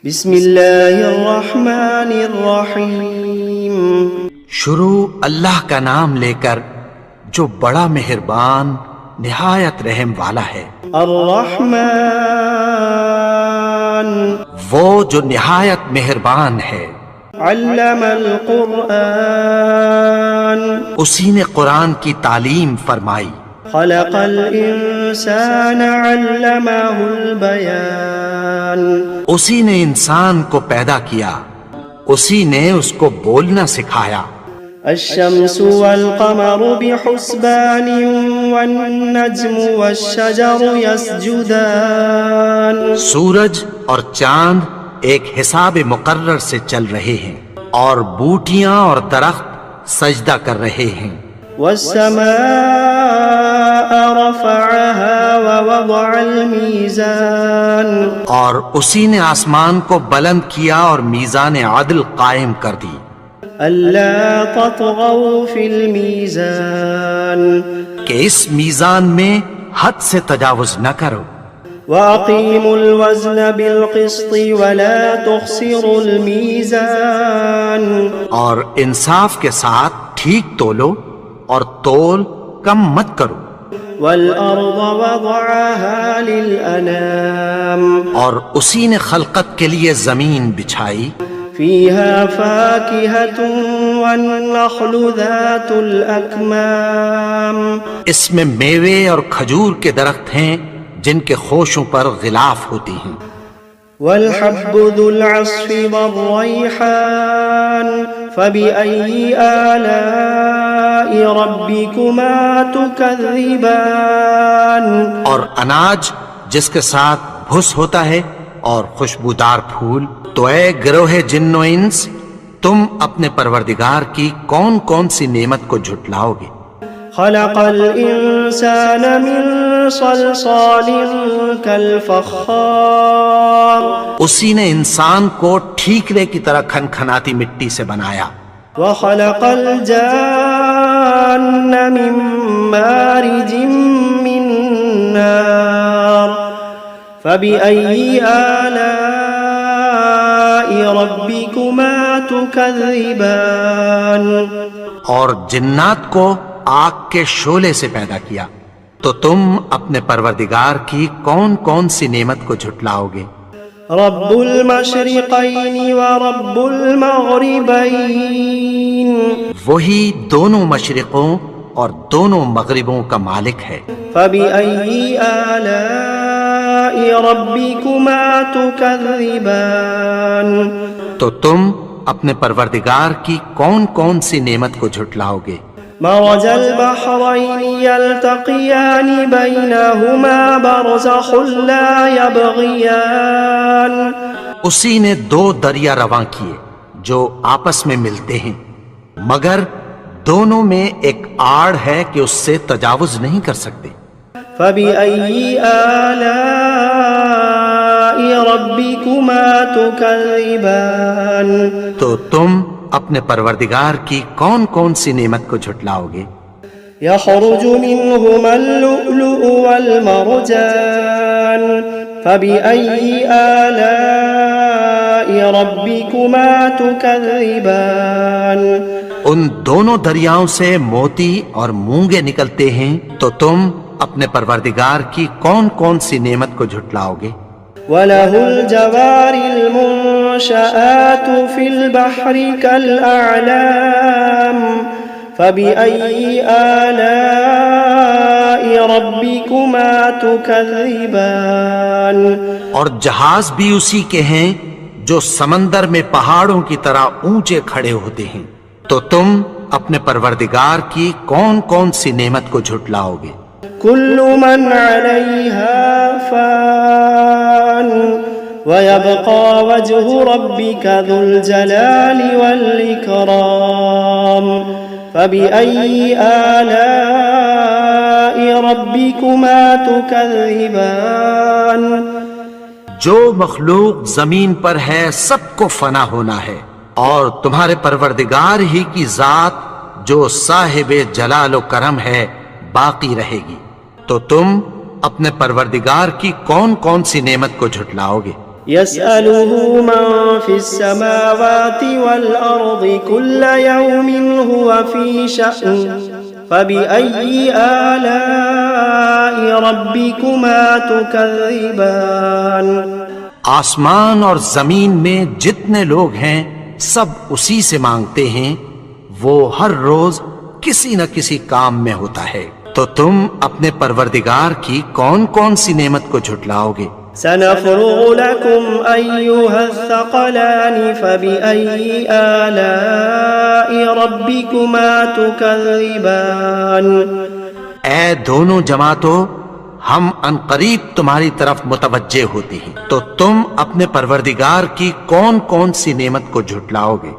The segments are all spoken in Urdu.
بسم اللہ الرحمن الرحیم۔ شروع اللہ کا نام لے کر جو بڑا مہربان نہایت رحم والا ہے۔ الرحمن وہ جو نہایت مہربان ہے۔ علم القرآن اسی نے قرآن کی تعلیم فرمائی۔ خلق الانسان علمہ البیان اسی نے انسان کو پیدا کیا، اسی نے اس کو بولنا سکھایا۔ الشمس والقمر بحسبان والنجم والشجر يسجدان سورج اور چاند ایک حساب مقرر سے چل رہے ہیں، اور بوٹیاں اور درخت سجدہ کر رہے ہیں۔ والسماء رفعها ووضع الميزان اور اسی نے آسمان کو بلند کیا اور میزان عدل قائم کر دی۔ ألا تطغوا في الميزان کہ اس میزان میں حد سے تجاوز نہ کرو۔ وأقيموا الوزن بالقسط ولا تخسروا الميزان اور انصاف کے ساتھ ٹھیک تولو اور تول کم مت کرو۔ والأرض وضعها للأنام اور اسی نے خلقت کے لیے زمین بچھائی، فيها فاكهة والنخل ذات الأكمام اس میں میوے اور کھجور کے درخت ہیں جن کے خوشوں پر غلاف ہوتی ہیں۔ والحب ذو العصف والريحان فبأي آلاء ربكما تكذبان اور اناج جس کے ساتھ بھس ہوتا ہے اور خوشبودار پھول، تو اے گروہ جن و انس، تم اپنے پروردگار کی کون کون سی نعمت کو جھٹلاؤ گے؟ خلق الإنسان من صلصال كالفخار اسی نے انسان کو ٹھیکرے کی طرح کھنکھناتی مٹی سے بنایا۔ وخلق الجان من مارج من نار فبأي آلاء ربكما تكذبان اور جنات کو آگ کے شعلے سے پیدا کیا، تو تم اپنے پروردگار کی کون کون سی نعمت کو جھٹلاؤ گے؟ رب المشرقین ورب المغربین وہی دونوں مشرقوں اور دونوں مغربوں کا مالک ہے۔ فبأي آلاء ربكما تكذبان تو تم اپنے پروردگار کی کون کون سی نعمت کو جھٹلاؤ گے؟ مرج البحرين يلتقيان بينهما برزخ لا يبغيان اسی نے دو دریا رواں کیے جو آپس میں ملتے ہیں، مگر دونوں میں ایک آڑ ہے کہ اس سے تجاوز نہیں کر سکتے۔ فبأي آلاء ربكما تكذبان تو تم اپنے پروردگار کی کون کون سی نعمت کو جھٹلاؤ گے؟ يخرج منهما اللؤلؤ والمرجان فبأي آلاء ربكما تكذبان ان دونوں دریاؤں سے موتی اور مونگے نکلتے ہیں، تو تم اپنے پروردگار کی کون کون سی نعمت کو جھٹلاؤ گے؟ وَلَهُ الْجَوَارِ الْمُنشَآتُ فِي الْبَحْرِ كَالْأَعْلَامِ فَبِأَيِّ آلَاءِ رَبِّكُمَا تُكَذِّبَانِ اور جہاز بھی اسی کے ہیں جو سمندر میں پہاڑوں کی طرح اونچے کھڑے ہوتے ہیں، تو تم اپنے پروردگار کی کون کون سی نعمت کو جھٹلاؤ گے؟ كل من عليها فان ويبقى وجه ربك ذو الجلال والإكرام فبأي آلاء ربكما تكذبان جو مخلوق زمین پر ہے سب کو فنا ہونا ہے، اور تمہارے پروردگار ہی کی ذات جو صاحب جلال و کرم ہے باقی رہے گی، تو تم اپنے پروردگار کی کون کون سی نعمت کو جھٹلاؤ گے؟ يسأله من في السماوات والأرض كل يوم هو في شأن فبأي آلاء ربكما تكذبان آسمان اور زمین میں جتنے لوگ ہیں سب اسی سے مانگتے ہیں، وہ ہر روز کسی نہ کسی کام میں ہوتا ہے، تو تم اپنے پروردگار کی کون کون سی نعمت کو جھٹلاؤ گے؟ سنفرغ لكم أيها الثقلان فبأي آلاء ربكما تكذبان اے دونوں جماعتوں، ہم عنقریب تمہاری طرف متوجہ ہوتے ہیں، تو تم اپنے پروردگار کی کون کون سی نعمت کو جھٹلاؤ گے؟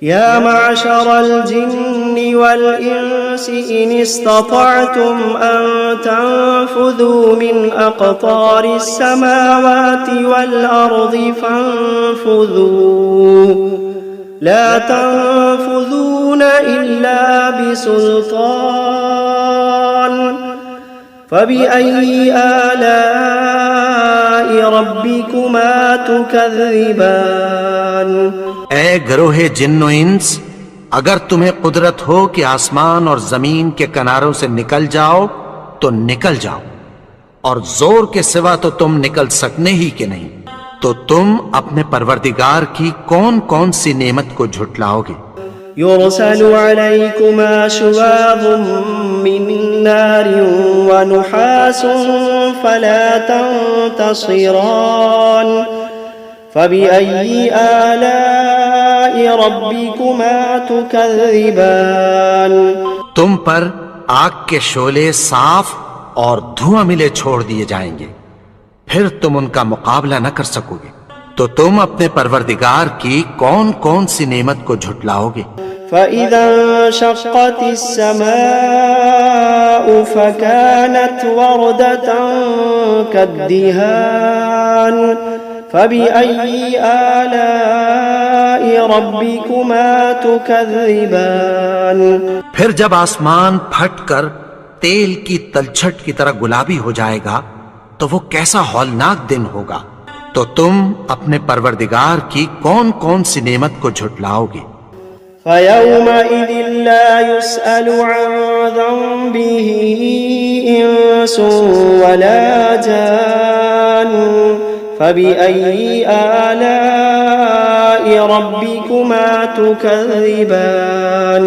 يا معشر الجن والإنس إن استطعتم أن تنفذوا من أقطار السماوات والأرض فانفذوا لا تنفذون إلا بسلطان فبأي آلاء ربكما تكذبان اے گروہ جن و انس، اگر تمہیں قدرت ہو کہ آسمان اور زمین کے کناروں سے نکل جاؤ تو نکل جاؤ، اور زور کے سوا تو تم نکل سکنے ہی کہ نہیں، تو تم اپنے پروردگار کی کون کون سی نعمت کو جھٹلاؤ گے؟ يرسل عليكما شواظ من نار ونحاس فلا تنتصران فبأي آلاء ربكما تكذبان تم پر آگ کے شعلے صاف اور دھواں ملے چھوڑ دیے جائیں گے، پھر تم ان کا مقابلہ نہ کر سکو گے، تو تم اپنے پروردگار کی کون کون سی نعمت کو جھٹلاؤ گے؟ فإذا انشقت السماء فكانت وردة كالدهان فبأي آلاء ربكما تكذبان پھر جب آسمان پھٹ کر تیل کی تلچھٹ کی طرح گلابی ہو جائے گا تو وہ کیسا ہولناک دن ہوگا، تو تم اپنے پروردگار کی کون کون سی نعمت کو جھٹلاؤ گے؟ فيومئذ لا يسأل عن ذنبه إنس ولا جان فبأي آلاء ربكما تكذبان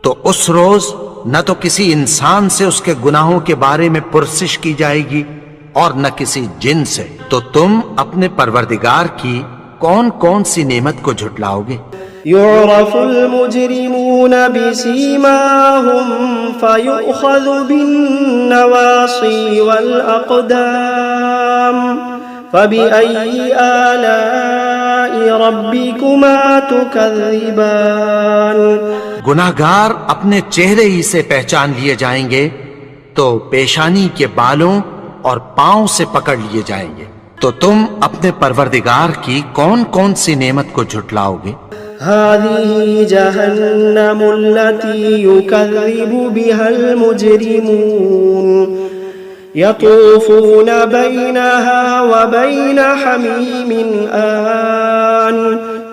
تو اس روز نہ تو کسی انسان سے اس کے گناہوں کے بارے میں پرسش کی جائے گی اور نہ کسی جن سے، تو تم اپنے پروردگار کی کون کون سی نعمت کو جھٹلاؤ گے؟ يعرف المجرمون بسيماهم فيؤخذ بالنواصي والأقدام فبأي آلاء ربكما تكذبان گناہگار اپنے چہرے ہی سے پہچان لیے جائیں گے تو پیشانی کے بالوں اور پاؤں سے پکڑ لیے جائیں گے، تو تم اپنے پروردگار کی کون کون سی نعمت کو جھٹلاؤ گے؟ هذه جهنم التي يكذب بها المجرمون يطوفون بينها وبين حميم آن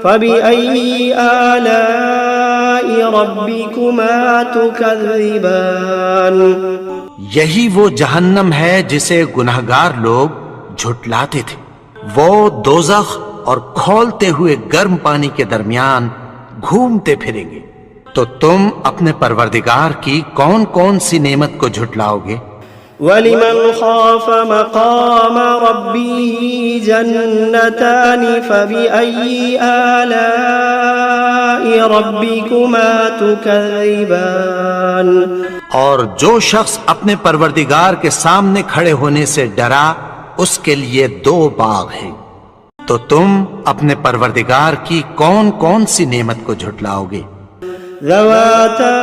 فبأي آلاء ربكما تكذبان یہی وہ جہنم ہے جسے گناہگار لوگ جھٹلاتے تھے، وہ دوزخ اور کھولتے ہوئے گرم پانی کے درمیان گھومتے پھریں گے، تو تم اپنے پروردگار کی کون کون سی نعمت کو جھٹلاؤ گے؟ وَلِمَنْ خَافَ مَقَامَ رَبِّهِ جَنَّتَانِ فَبِأَيِّ آلَاءِ رَبِّكُمَا تُكَذِّبَانِ اور جو شخص اپنے پروردگار کے سامنے کھڑے ہونے سے ڈرا، اس کے لیے دو باغ ہیں، تو تم اپنے پروردگار کی کون کون سی نعمت کو جھٹلاؤ گے؟ ذواتا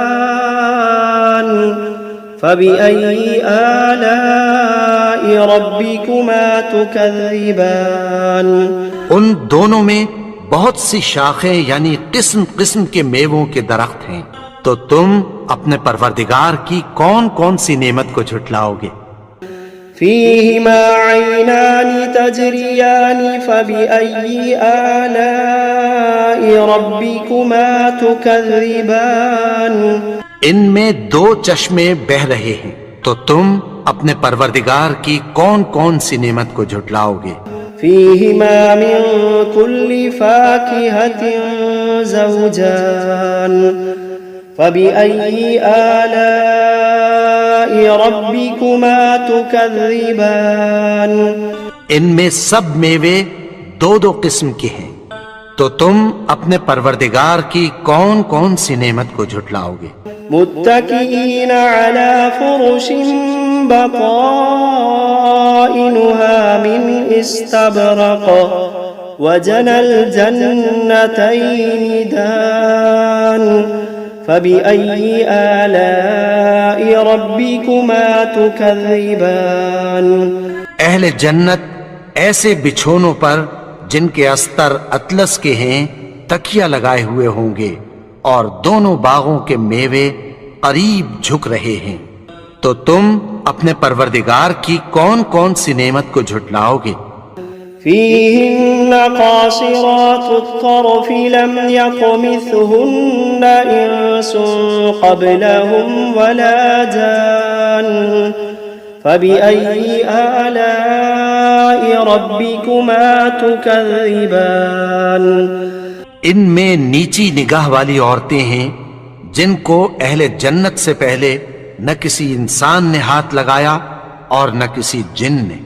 افنان فبأي آلاء ربكما تكذبان ان دونوں میں بہت سی شاخیں یعنی قسم قسم کے میووں کے درخت ہیں، تو تم اپنے پروردگار کی کون کون سی نعمت کو جھٹلاؤ گے؟ فيهما عينان تجريان فبأي آلاء ربكما تكذبان ان میں دو چشمے بہ رہے ہیں، تو تم اپنے پروردگار کی کون کون سی نعمت کو جھٹلاؤ گے؟ فيهما من كل فاكهة زوجان فبأي آلاء ربكما تكذبان ان میں سب میوے دو دو قسم کے ہیں، تو تم اپنے پروردگار کی کون کون سی نعمت کو جھٹلاؤ گے؟ متكئين على فرش بطائنها من استبرق وجنى الجنتين دان فبأي آلاء ربكما تكذبان اہل جنت ایسے بچھونوں پر جن کے استر اطلس کے ہیں تکیہ لگائے ہوئے ہوں گے، اور دونوں باغوں کے میوے قریب جھک رہے ہیں، تو تم اپنے پروردگار کی کون کون سی نعمت کو جھٹلاؤ گے؟ فيهن قاصرات الطرف لم يطمثهن إنس قبلهم ولا جان فبأي آلاء ربكما تكذبان ان میں نیچی نگاہ والی عورتیں ہیں جن کو اہل جنت سے پہلے نہ کسی انسان نے ہاتھ لگایا اور نہ کسی جن نے،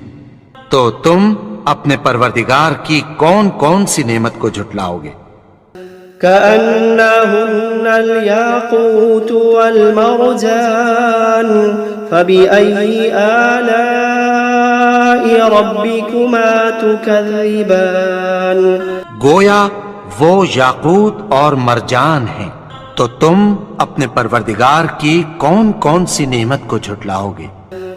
تو تم اپنے پروردگار کی کون کون سی نعمت کو جھٹلاؤ گے؟ كأنهن الياقوت والمرجان فبأي آلاء ربكما تكذبان گویا وہ یاقوت اور مرجان ہیں، تو تم اپنے پروردگار کی کون کون سی نعمت کو جھٹلاؤ گے؟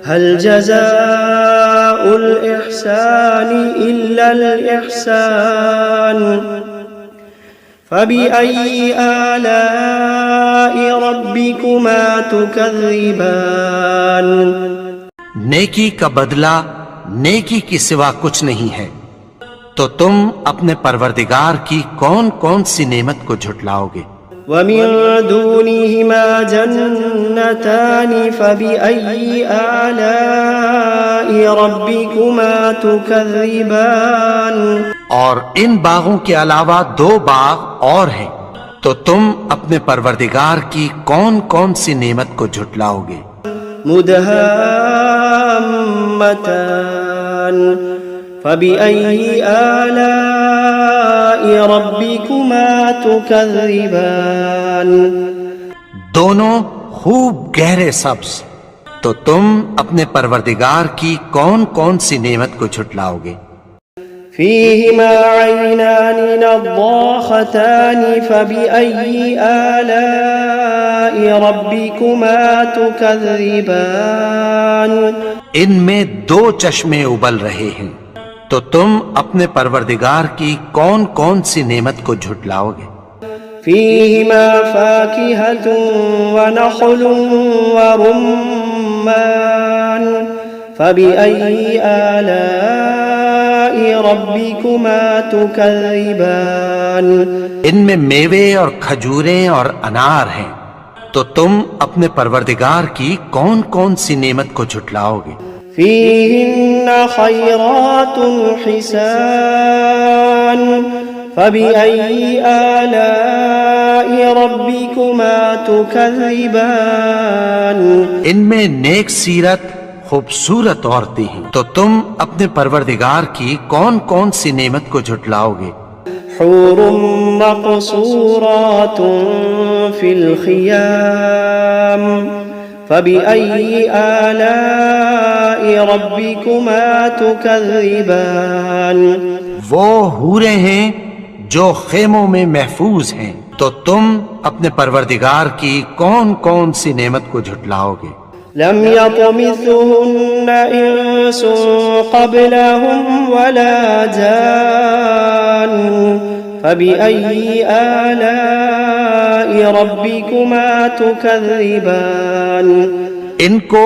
هل جزاء الإحسان إلا الإحسان فبأي آلاء ربكما تكذبان نیکی کا بدلہ نیکی کی سوا کچھ نہیں ہے، تو تم اپنے پروردگار کی کون کون سی نعمت کو جھٹلاؤ گے؟ ومن دونهما جنتان فبأي آلاء ربكما تكذبان اور ان باغوں کے علاوہ دو باغ اور ہیں، تو تم اپنے پروردگار کی کون کون سی نعمت کو جھٹلاؤ گے؟ مدهامتان فبأي آلاء ربكما تكذبان دونوں خوب گہرے سبز، تو تم اپنے پروردگار کی کون کون سی نعمت کو جھٹلاؤ گے؟ فيهما عينان نضاختان فبأي آلاء ربكما تكذبان ان میں دو چشمے ابل رہے ہیں، تو تم اپنے پروردگار کی کون کون سی نعمت کو جھٹلاؤ گے؟ فيهما فاكهة ونخل ورمان فبأي آلاء ربكما تكذبان ان میں میوے اور کھجوریں اور انار ہیں، تو تم اپنے پروردگار کی کون کون سی نعمت کو جھٹلاؤ گے؟ فيهن خيرات حسان فبأي آلاء ربكما تكذبان ان میں نیک سیرت خوبصورت عورتیں ہیں، تو تم اپنے پروردگار کی کون کون سی نعمت کو جھٹلاؤ گے؟ حور مقصورات في الخيام فبأي آلاء ربكما تكذبان وہ حوریں ہیں جو خیموں میں محفوظ ہیں، تو تم اپنے پروردگار کی کون کون سی نعمت کو جھٹلاؤ گے؟ لم يطمثهن إنس قبلهم ولا جان فبأي آلاء ربكما تكذبان ان کو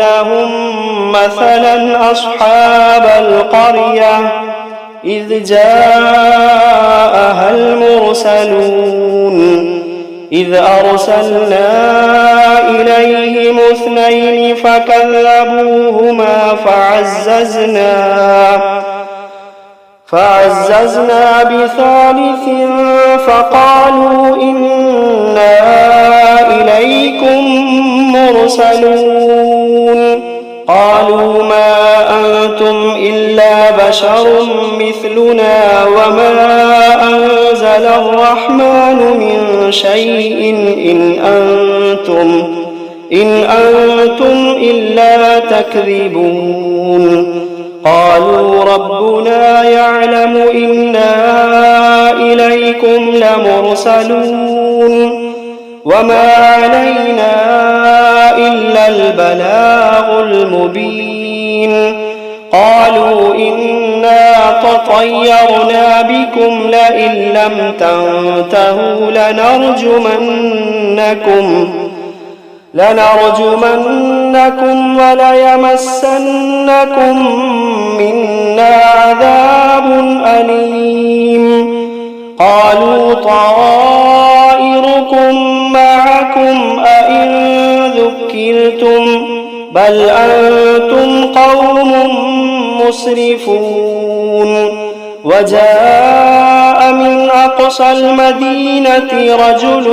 لهم مثلا أصحاب القرية إذ جاءها المرسلون إذ أرسلنا إليهم اثنين فكذبوهما فعززنا بثالث فقالوا إنا إليكم مرسلون. قالوا ما أنتم إلا بشر مثلنا وما أنزل الرحمن من شيء إن أنتم إلا تكذبون. قالوا ربنا يعلم إنا إليكم لمرسلون وما علينا إلا البلاغ المبين. قالوا إنا تطيرنا بكم لئن لم تنتهوا لنرجمنكم وليمسنكم منا عذاب أليم. قالوا طائركم معكم أئن ذكرتم بل أنتم قوم مسرفون. وجاء من أقصى المدينة رجل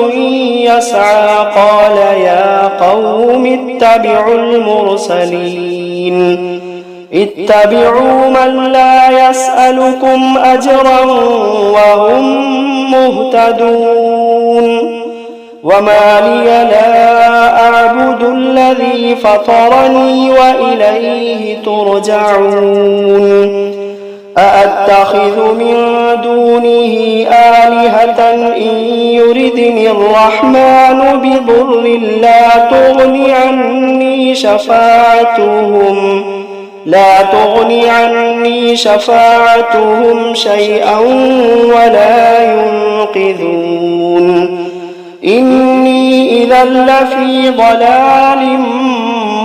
يسعى قال يا قوم اتبعوا المرسلين اتبعوا من لا يسألكم أجرا وهم مهتدون. وما لي لا أعبد الذي فطرني وإليه ترجعون. أأتخذ من دونه آلهة إن يردني الرحمن بضر لا تغن عني شفاعتهم شيئا ولا ينقذون إني إذا لفي ضلال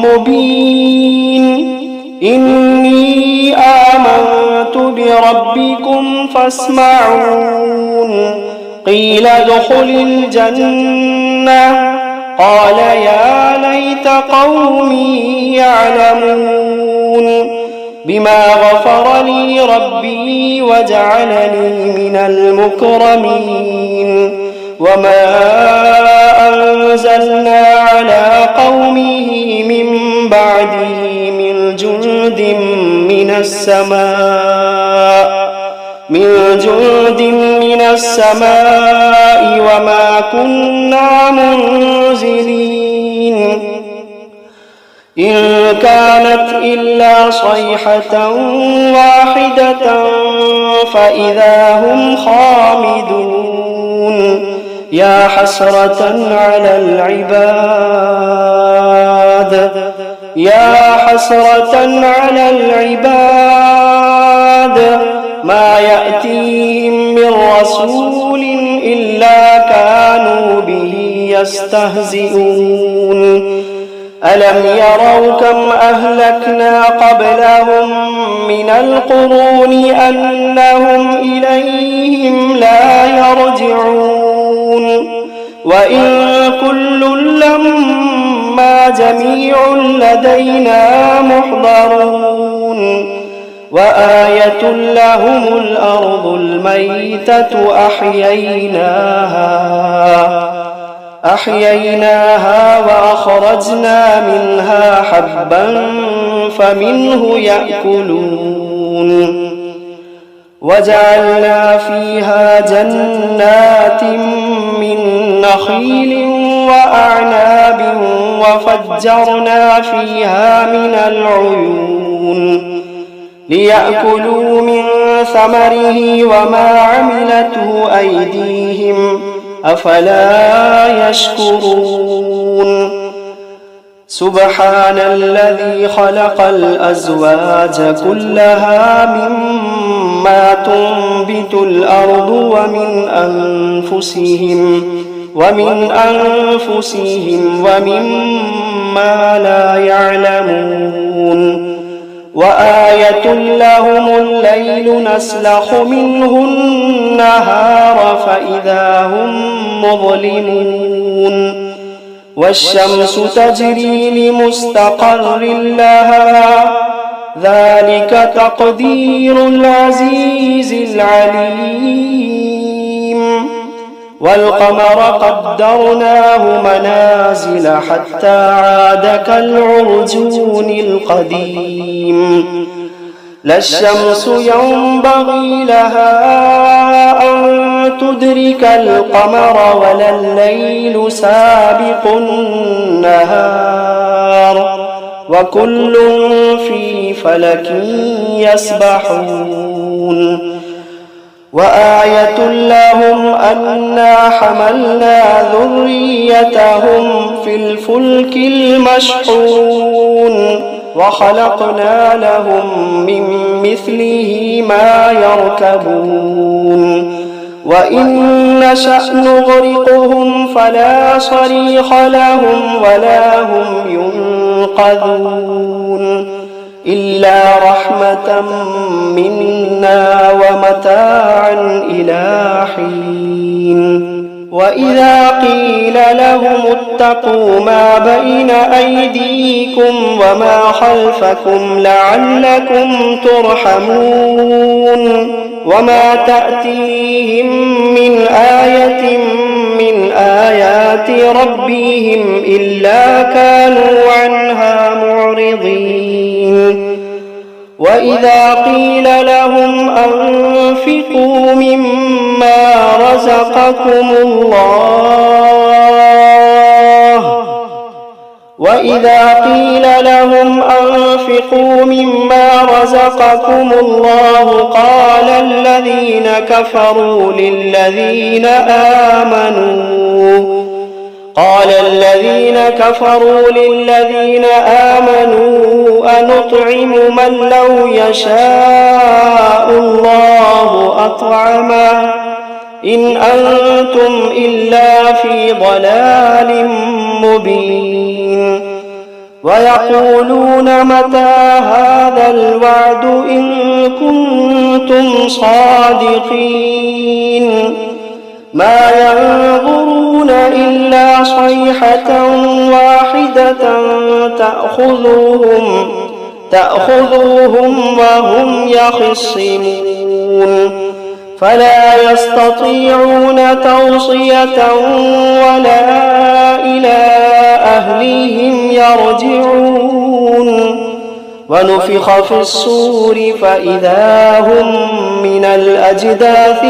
مبين إني آمنت بربكم فاسمعون قيل ادخل الجنة قال يا ليت قومي يعلمون بما غفر لي ربي وجعلني من المكرمين وما أنزلنا على قومه من بعده من جند من السماء وما كنا منزلين إن كانت إلا صيحة واحدة فإذا هم خامدون يا حسرة على العباد ما يأتيهم من رسول إلا كانوا به يستهزئون ألم يروا كم أهلكنا قبلهم من القرون أنهم إليهم لا يرجعون وإن كل لما جميع لدينا محضرون وآية لهم الأرض الميتة أحييناها وأخرجنا منها حبا فمنه يأكلون وجعلنا فيها جنات من نخيل وأعناب وفجرنا فيها من العيون ليأكلوا من ثمره وما عملته أيديهم أفلا يشكرون سبحان الذي خلق الأزواج كلها مما تنبت الأرض ومن أنفسهم ومما لا يعلمون وآية لهم الليل نسلخ منه النهار فإذا هم مظلمون والشمس تجري لمستقر لها ذلك تقدير العزيز العليم والقمر قدرناه منازل حتى عاد كالعرجون القديم لا الشمس ينبغي لها أن تدرك القمر ولا الليل سابق النهار وكل في فلك يسبحون وآية لهم أنا حملنا ذريتهم في الفلك المشحون وخلقنا لهم من مثله ما يركبون وإن نشأ نغرقهم فلا صريخ لهم ولا هم ينقذون إلا رحمة منا ومتاعا إلى حين وإذا قيل لهم اتقوا ما بين أيديكم وما خلفكم لعلكم ترحمون وما تأتيهم من آية من آيات ربهم إلا كانوا عنها معرضين وإذا قيل لهم أنفقوا مما رزقكم الله وإذا قيل لهم أنفقوا مما رزقكم الله قال الذين كفروا للذين آمنوا أنطعم من لو يشاء الله أطعمه إن أنتم إلا في ضلال مبين ويقولون متى هذا الوعد إن كنتم صادقين ما ينظرون إلا صيحة واحدة تأخذوهم وهم يخصمون فلا يستطيعون توصية ولا إلى أهلهم يرجعون ونفخ في الصور فإذا هم من الأجداث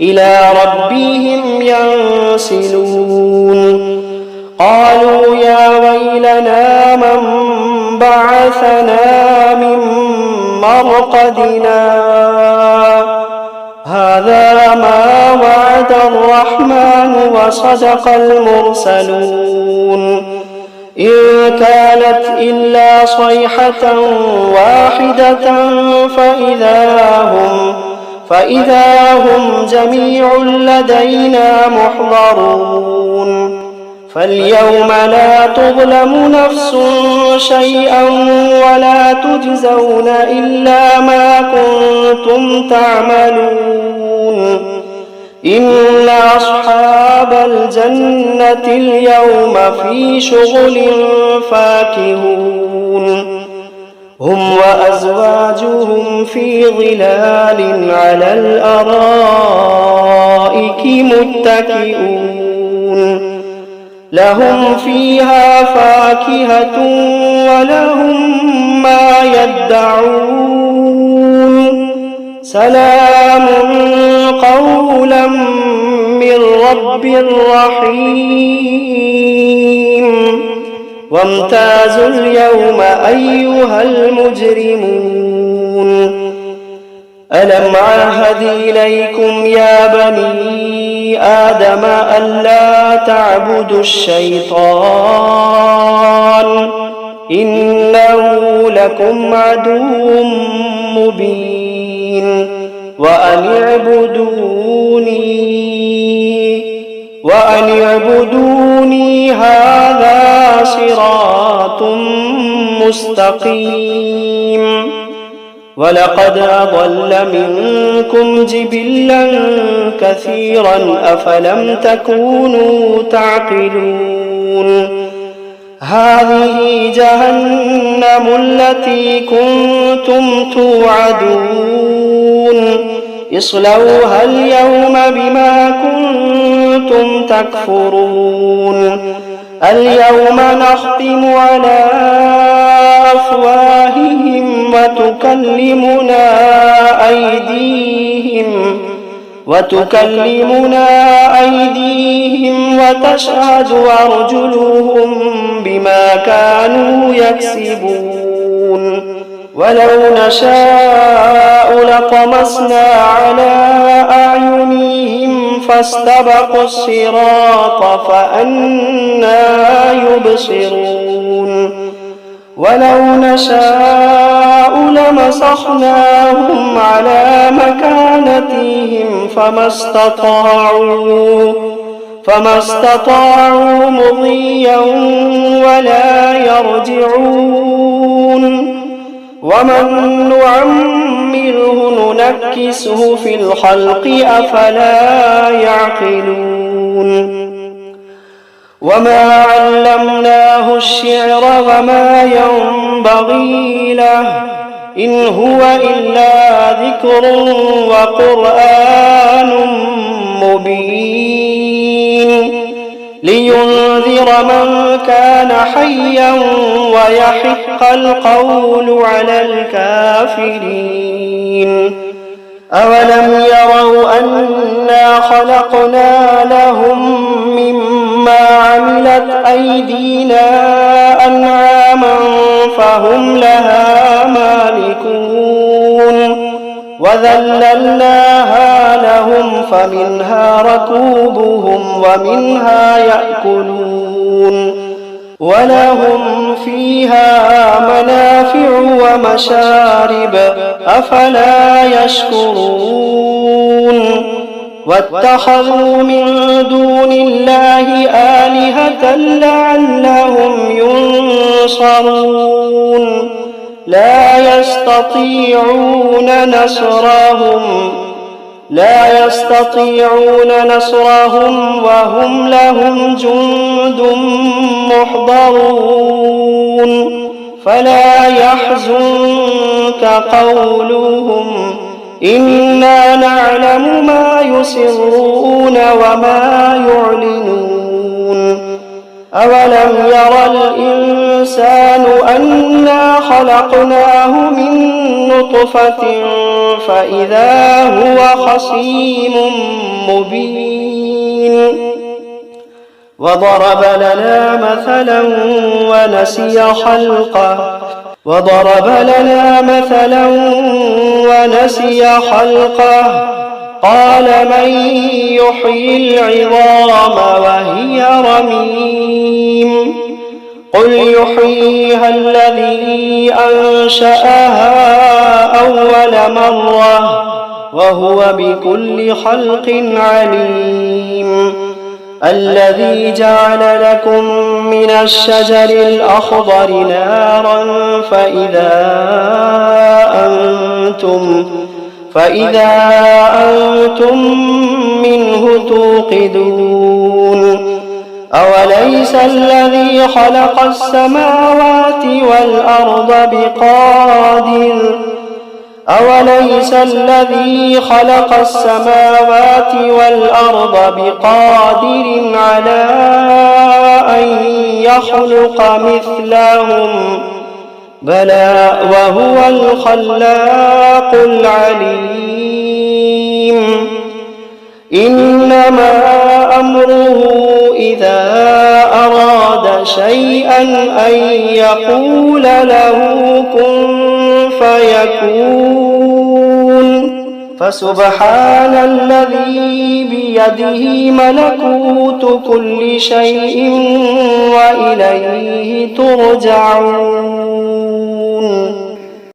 إلى ربهم ينسلون قالوا يا ويلنا من بعثنا من مرقدنا هذا ما وعد الرحمن وصدق المرسلون إن كانت إلا صيحة واحدة فإذا هم جميع لدينا محضرون فاليوم لا تظلم نفس شيئا ولا تجزون إلا ما كنتم تعملون إن أصحاب الجنة اليوم في شغل فاكهون هم وأزواجهم في ظلال على الأرائك متكئون لهم فيها فاكهة ولهم ما يدعون سلام قولا من رب رحيم وامتازوا اليوم أيها المجرمون ألم عهد إليكم يا بني آدم ألا تعبدوا الشيطان إنه لكم عدو مبين وأن اعبدوني هذا صراط مستقيم ولقد أضل منكم جبلا كثيرا أفلم تكونوا تعقلون هذه جهنم التي كنتم توعدون اصلوها اليوم بما كنتم تكفرون اليوم نختم على أفواههم وتكلمنا أيديهم وتشهد أرجلهم بما كانوا يكسبون ولو نشاء لطمسنا على أعينهم فاستبقوا الصراط فأنى يبصرون ولو نشاء لمسخناهم على مكانتهم فما استطاعوا مضيا ولا يرجعون ومن نعمره ننكسه في الخلق أفلا يعقلون وما علمناه الشعر وما ينبغي له إن هو إلا ذكر وقرآن مبين لينذر من كان حيا ويحق القول على الكافرين أولم يروا أنا خلقنا لهم مما عملت أيدينا أنعاما فهم لها مالكون وذللناها لهم فمنها ركوبهم ومنها يأكلون ولهم فيها منافع ومشارب أفلا يشكرون واتخذوا من دون الله آلهة لعلهم ينصرون لا يستطيعون نصرهم وهم لهم جند محضرون فلا يحزنك قولهم إنا نعلم ما يسرون وما يعلنون أولم ير الإنسان أنا خلقناه من نطفة فإذا هو خصيم مبين وضرب لنا مثلا ونسي خلقه قال من يحيي العظام وهي رميم قل يحييها الذي أنشأها أول مرة وهو بكل خلق عليم الذي جعل لكم من الشجر الأخضر نارا فإذا أنتم منه توقدون أوليس الذي خلق السماوات والأرض بقادر على أن يخلق مثلهم بلى وهو الخلاق العليم إنما أمره إذا أراد شيئا أن يقول له كن فيكون فسبحان الذي بيده ملكوت كل شيء وإليه ترجعون